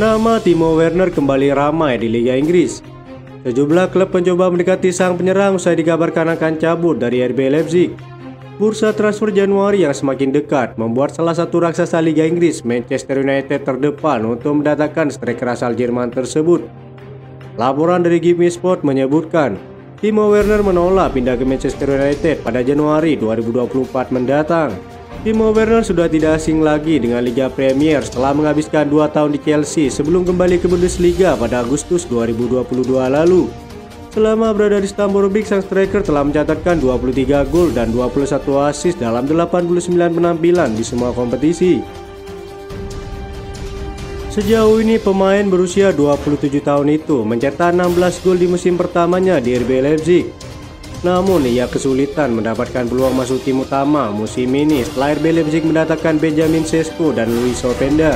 Nama Timo Werner kembali ramai di Liga Inggris. Sejumlah klub mencoba mendekati sang penyerang usai dikabarkan akan cabut dari RB Leipzig. Bursa transfer Januari yang semakin dekat membuat salah satu raksasa Liga Inggris, Manchester United, terdepan untuk mendatangkan striker asal Jerman tersebut. Laporan dari Give Me Sport menyebutkan, Timo Werner menolak pindah ke Manchester United pada Januari 2024 mendatang. Timo Werner sudah tidak asing lagi dengan Liga Premier setelah menghabiskan 2 tahun di Chelsea sebelum kembali ke Bundesliga pada Agustus 2022 lalu. Selama berada di Stamford Bridge, sang striker telah mencatatkan 23 gol dan 21 assist dalam 89 penampilan di semua kompetisi. Sejauh ini pemain berusia 27 tahun itu mencetak 16 gol di musim pertamanya di RB Leipzig. Namun ia kesulitan mendapatkan peluang masuk tim utama musim ini setelah RB Leipzig mendatangkan Benjamin Sesko dan Luis Openda.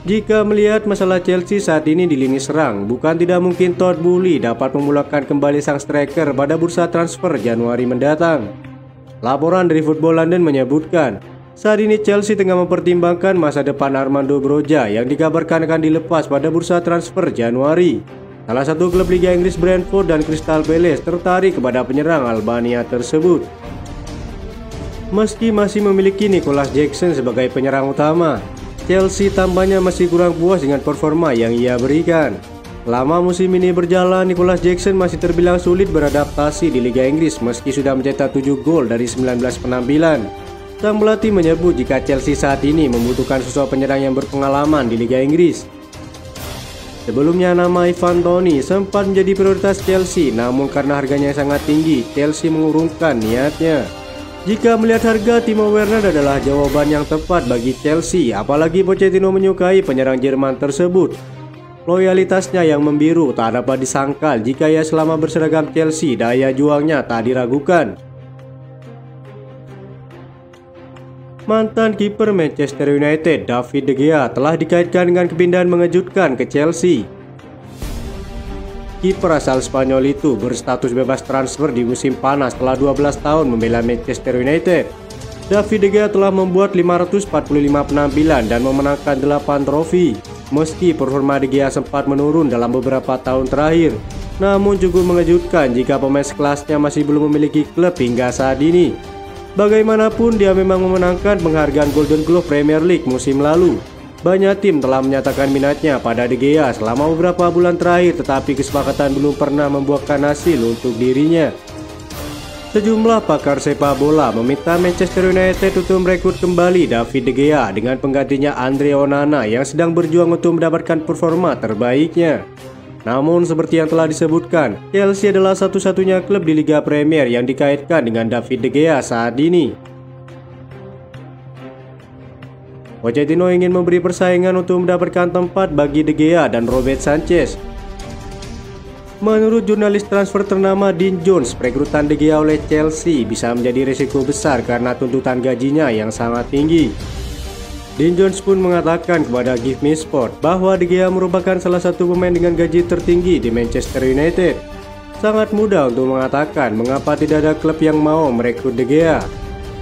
Jika melihat masalah Chelsea saat ini di lini serang, bukan tidak mungkin Todd Boehly dapat memulangkan kembali sang striker pada bursa transfer Januari mendatang. Laporan dari Football London menyebutkan, saat ini Chelsea tengah mempertimbangkan masa depan Armando Broja yang dikabarkan akan dilepas pada bursa transfer Januari. Salah satu klub Liga Inggris, Brentford dan Crystal Palace, tertarik kepada penyerang Albania tersebut. Meski masih memiliki Nicolas Jackson sebagai penyerang utama, Chelsea tampaknya masih kurang puas dengan performa yang ia berikan. Lama musim ini berjalan, Nicolas Jackson masih terbilang sulit beradaptasi di Liga Inggris meski sudah mencetak 7 gol dari 19 penampilan. Sang pelatih menyebut jika Chelsea saat ini membutuhkan sosok penyerang yang berpengalaman di Liga Inggris. Sebelumnya nama Ivan Toney sempat menjadi prioritas Chelsea, namun karena harganya sangat tinggi, Chelsea mengurungkan niatnya. Jika melihat harga, Timo Werner adalah jawaban yang tepat bagi Chelsea, apalagi Pochettino menyukai penyerang Jerman tersebut. Loyalitasnya yang membiru tak dapat disangkal jika ia selama berseragam Chelsea, daya juangnya tak diragukan. Mantan kiper Manchester United David De Gea telah dikaitkan dengan kepindahan mengejutkan ke Chelsea. Kiper asal Spanyol itu berstatus bebas transfer di musim panas setelah 12 tahun membela Manchester United. David De Gea telah membuat 545 penampilan dan memenangkan 8 trofi. Meski performa De Gea sempat menurun dalam beberapa tahun terakhir, namun cukup mengejutkan jika pemain sekelasnya masih belum memiliki klub hingga saat ini. Bagaimanapun, dia memang memenangkan penghargaan Golden Glove Premier League musim lalu. Banyak tim telah menyatakan minatnya pada De Gea selama beberapa bulan terakhir, tetapi kesepakatan belum pernah membuahkan hasil untuk dirinya. Sejumlah pakar sepak bola meminta Manchester United untuk merekrut kembali David De Gea dengan penggantinya Andre Onana yang sedang berjuang untuk mendapatkan performa terbaiknya. Namun seperti yang telah disebutkan, Chelsea adalah satu-satunya klub di Liga Premier yang dikaitkan dengan David De Gea saat ini. Pochettino ingin memberi persaingan untuk mendapatkan tempat bagi De Gea dan Robert Sanchez. Menurut jurnalis transfer ternama Dean Jones, perekrutan De Gea oleh Chelsea bisa menjadi risiko besar karena tuntutan gajinya yang sangat tinggi. Dean Jones pun mengatakan kepada Give Me Sport bahwa De Gea merupakan salah satu pemain dengan gaji tertinggi di Manchester United. Sangat mudah untuk mengatakan mengapa tidak ada klub yang mau merekrut De Gea.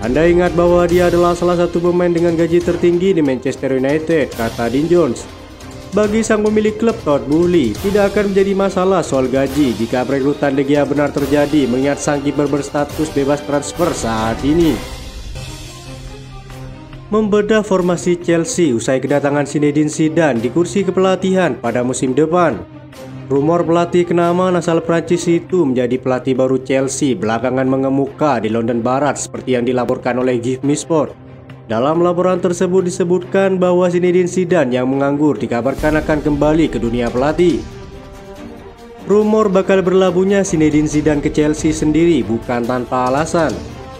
Anda ingat bahwa dia adalah salah satu pemain dengan gaji tertinggi di Manchester United, kata Dean Jones. Bagi sang pemilik klub Todd Boehly, tidak akan menjadi masalah soal gaji jika perekrutan De Gea benar terjadi mengingat sang kiper berstatus bebas transfer saat ini. Membedah formasi Chelsea usai kedatangan Zinedine Zidane di kursi kepelatihan pada musim depan. Rumor pelatih kenamaan asal Prancis itu menjadi pelatih baru Chelsea belakangan mengemuka di London Barat seperti yang dilaporkan oleh Give Me Sport. Dalam laporan tersebut disebutkan bahwa Zinedine Zidane yang menganggur dikabarkan akan kembali ke dunia pelatih. Rumor bakal berlabuhnya Zinedine Zidane ke Chelsea sendiri bukan tanpa alasan.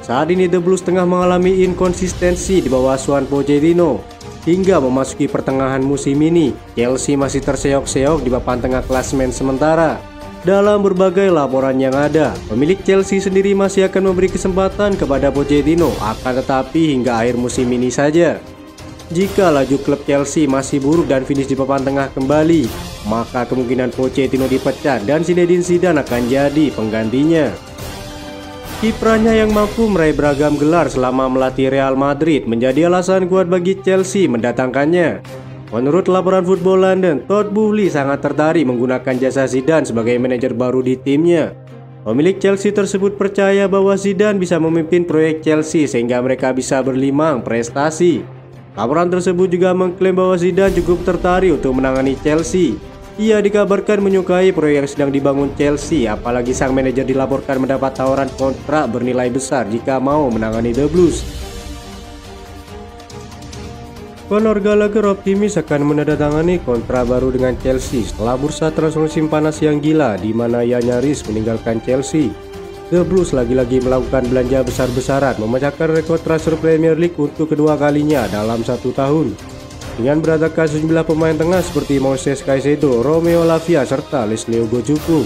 Saat ini The Blues tengah mengalami inkonsistensi di bawah asuhan Pochettino. Hingga memasuki pertengahan musim ini, Chelsea masih terseok-seok di papan tengah klasemen sementara. Dalam berbagai laporan yang ada, pemilik Chelsea sendiri masih akan memberi kesempatan kepada Pochettino, akan tetapi hingga akhir musim ini saja. Jika laju klub Chelsea masih buruk dan finish di papan tengah kembali, maka kemungkinan Pochettino dipecat dan Zinedine Zidane akan jadi penggantinya. Kiprahnya yang mampu meraih beragam gelar selama melatih Real Madrid menjadi alasan kuat bagi Chelsea mendatangkannya. Menurut laporan Football London, Todd Boehly sangat tertarik menggunakan jasa Zidane sebagai manajer baru di timnya. Pemilik Chelsea tersebut percaya bahwa Zidane bisa memimpin proyek Chelsea sehingga mereka bisa berlimang prestasi. Laporan tersebut juga mengklaim bahwa Zidane cukup tertarik untuk menangani Chelsea. Ia dikabarkan menyukai proyek yang sedang dibangun Chelsea, apalagi sang manajer dilaporkan mendapat tawaran kontrak bernilai besar jika mau menangani The Blues. Conor Gallagher optimis akan menandatangani kontrak baru dengan Chelsea setelah bursa transfer musim panas yang gila di mana ia nyaris meninggalkan Chelsea. The Blues lagi-lagi melakukan belanja besar-besaran, memecahkan rekor transfer Premier League untuk kedua kalinya dalam 1 tahun. Dengan berdatangkan sejumlah pemain tengah seperti Moises Caicedo, Romeo Lavia, serta Leslie Ugojukwu.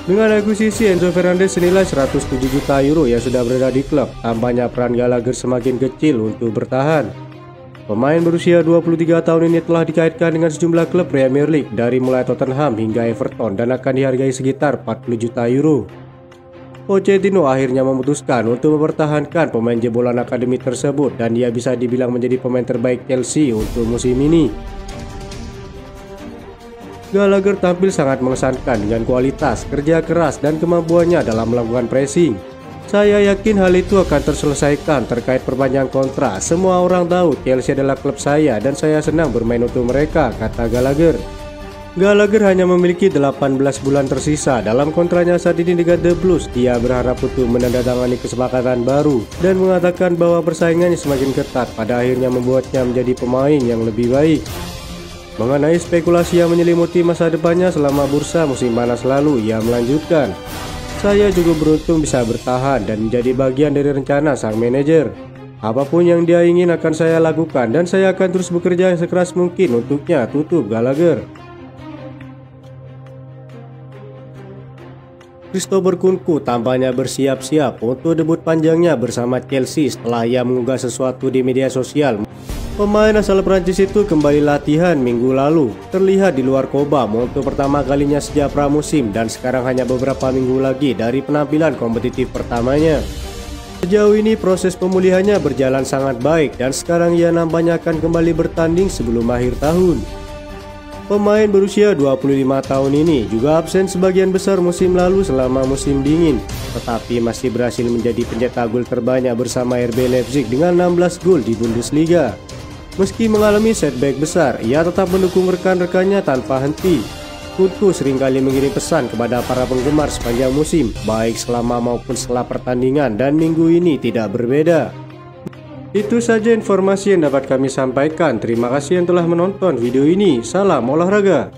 Dengan akuisisi Enzo Fernandez senilai 107 juta euro yang sudah berada di klub, tampaknya peran Gallagher semakin kecil untuk bertahan. Pemain berusia 23 tahun ini telah dikaitkan dengan sejumlah klub Premier League dari mulai Tottenham hingga Everton dan akan dihargai sekitar 40 juta euro. Pochettino akhirnya memutuskan untuk mempertahankan pemain jebolan akademi tersebut dan dia bisa dibilang menjadi pemain terbaik Chelsea untuk musim ini. Gallagher tampil sangat mengesankan dengan kualitas, kerja keras, dan kemampuannya dalam melakukan pressing. Saya yakin hal itu akan terselesaikan terkait perpanjangan kontrak. Semua orang tahu Chelsea adalah klub saya dan saya senang bermain untuk mereka, kata Gallagher. Gallagher hanya memiliki 18 bulan tersisa dalam kontraknya saat ini dengan The Blues. Dia berharap untuk menandatangani kesepakatan baru dan mengatakan bahwa persaingannya semakin ketat, pada akhirnya membuatnya menjadi pemain yang lebih baik. Mengenai spekulasi yang menyelimuti masa depannya selama bursa musim panas lalu, ia melanjutkan, "Saya juga beruntung bisa bertahan dan menjadi bagian dari rencana sang manajer. Apapun yang dia ingin akan saya lakukan dan saya akan terus bekerja sekeras mungkin untuknya," tutup Gallagher. Christopher Nkunku tampaknya bersiap-siap untuk debut panjangnya bersama Chelsea setelah ia mengunggah sesuatu di media sosial. Pemain asal Prancis itu kembali latihan minggu lalu, terlihat di luar kobam untuk pertama kalinya sejak pramusim dan sekarang hanya beberapa minggu lagi dari penampilan kompetitif pertamanya. Sejauh ini proses pemulihannya berjalan sangat baik dan sekarang ia nampaknya akan kembali bertanding sebelum akhir tahun. Pemain berusia 25 tahun ini juga absen sebagian besar musim lalu selama musim dingin, tetapi masih berhasil menjadi pencetak gol terbanyak bersama RB Leipzig dengan 16 gol di Bundesliga. Meski mengalami setback besar, ia tetap mendukung rekan-rekannya tanpa henti. Nkunku seringkali mengirim pesan kepada para penggemar sepanjang musim, baik selama maupun setelah pertandingan, dan minggu ini tidak berbeda. Itu saja informasi yang dapat kami sampaikan. Terima kasih yang telah menonton video ini. Salam olahraga.